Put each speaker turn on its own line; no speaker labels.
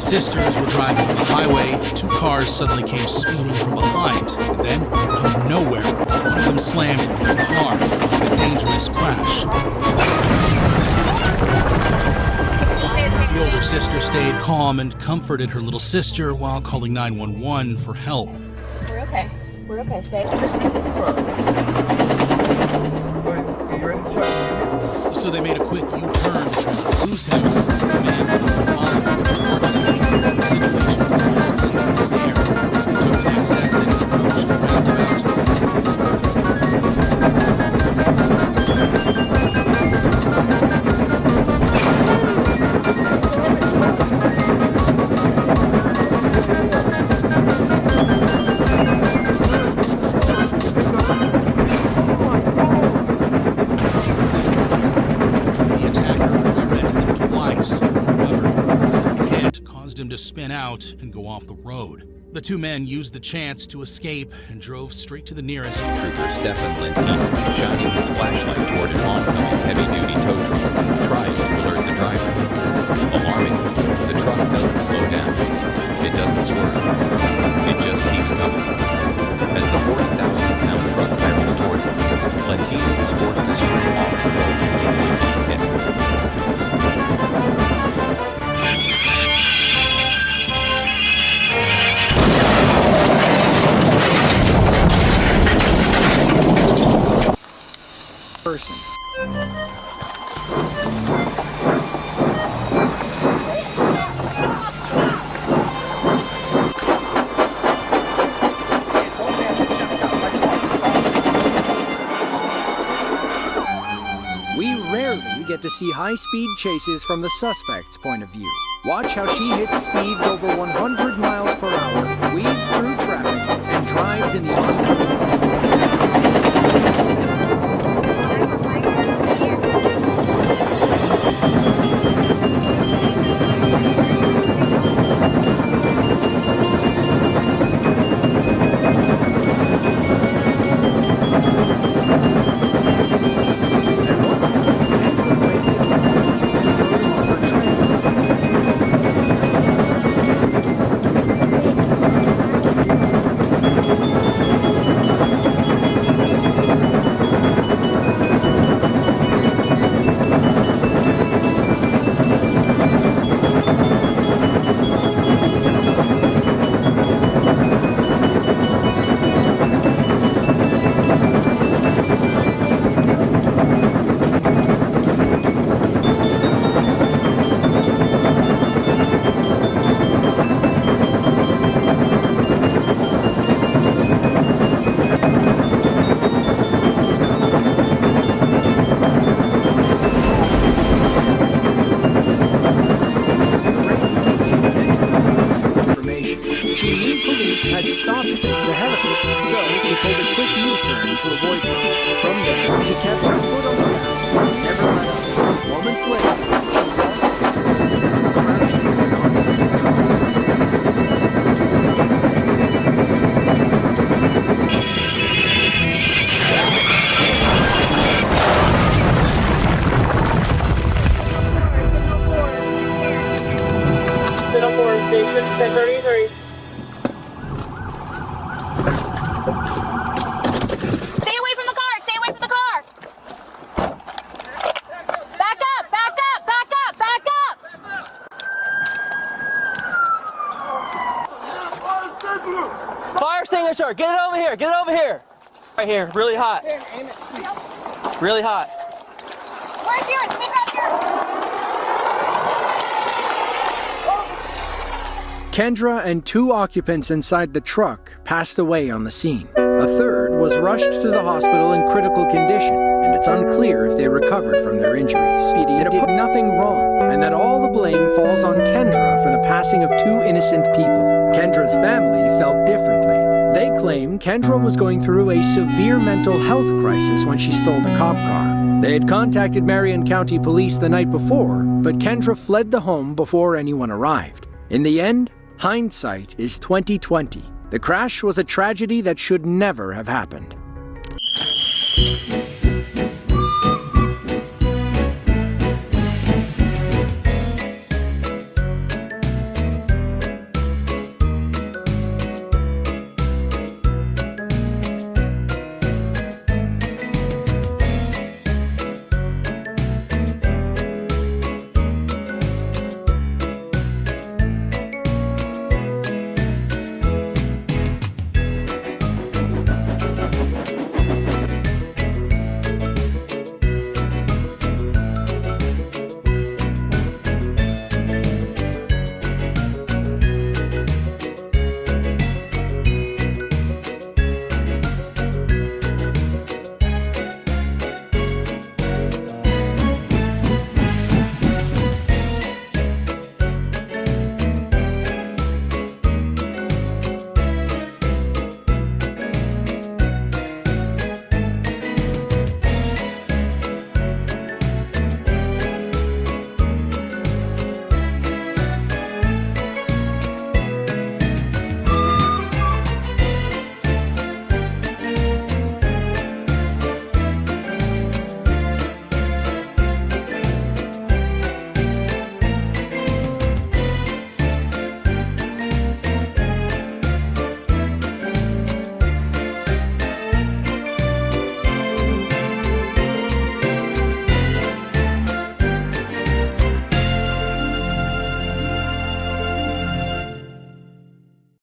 sisters were driving on the highway. Two cars suddenly came speeding from behind. And then, out of nowhere, one of them slammed into the car, causing a dangerous crash. The older sister stayed calm and comforted her little sister while calling 911 for help.
We're okay. We're okay. Stay.
So they made a quick U-turn to try to lose him. The man couldn't follow them. Unfortunately, the situation escalated from there. They took the next exit and approached a roundabout. To spin out and go off the road. The two men used the chance to escape and drove straight to the nearest.
Trooper Stefan Lentino, shining his flashlight toward an oncoming heavy-duty tow truck, trying to alert the driver. Alarming, the truck doesn't slow down. It doesn't swerve. It just keeps coming. As the 40,000-pound truck barrels toward him, Lentino is forced to spring off the road to avoid being hit.
Person. We rarely get to see high-speed chases from the suspect's point of view. Watch how she hits speeds over 100 miles per hour, weaves through traffic, and drives in the oncoming car. Had stopped things ahead of her, so she pulled a quick U-turn to avoid them. From there, she kept her foot on the gas and never let up. Moments later, she lost control and crashed into an oncoming truck.
1033.
Stay away from the car! Stay away from the car! Back up! Back up! Back up! Back up!
Fire extinguisher! Get it over here! Get it over here! Right here. Really hot. Really hot.
Where's yours? Speak up here!
Kendra and two occupants inside the truck passed away on the scene. A third was rushed to the hospital in critical condition, and it's unclear if they recovered from their injuries. It did nothing wrong, and that all the blame falls on Kendra for the passing of two innocent people. Kendra's family felt differently. They claim Kendra was going through a severe mental health crisis when she stole the cop car. They had contacted Marion County Police the night before, but Kendra fled the home before anyone arrived. In the end, hindsight is 20/20. The crash was a tragedy that should never have happened.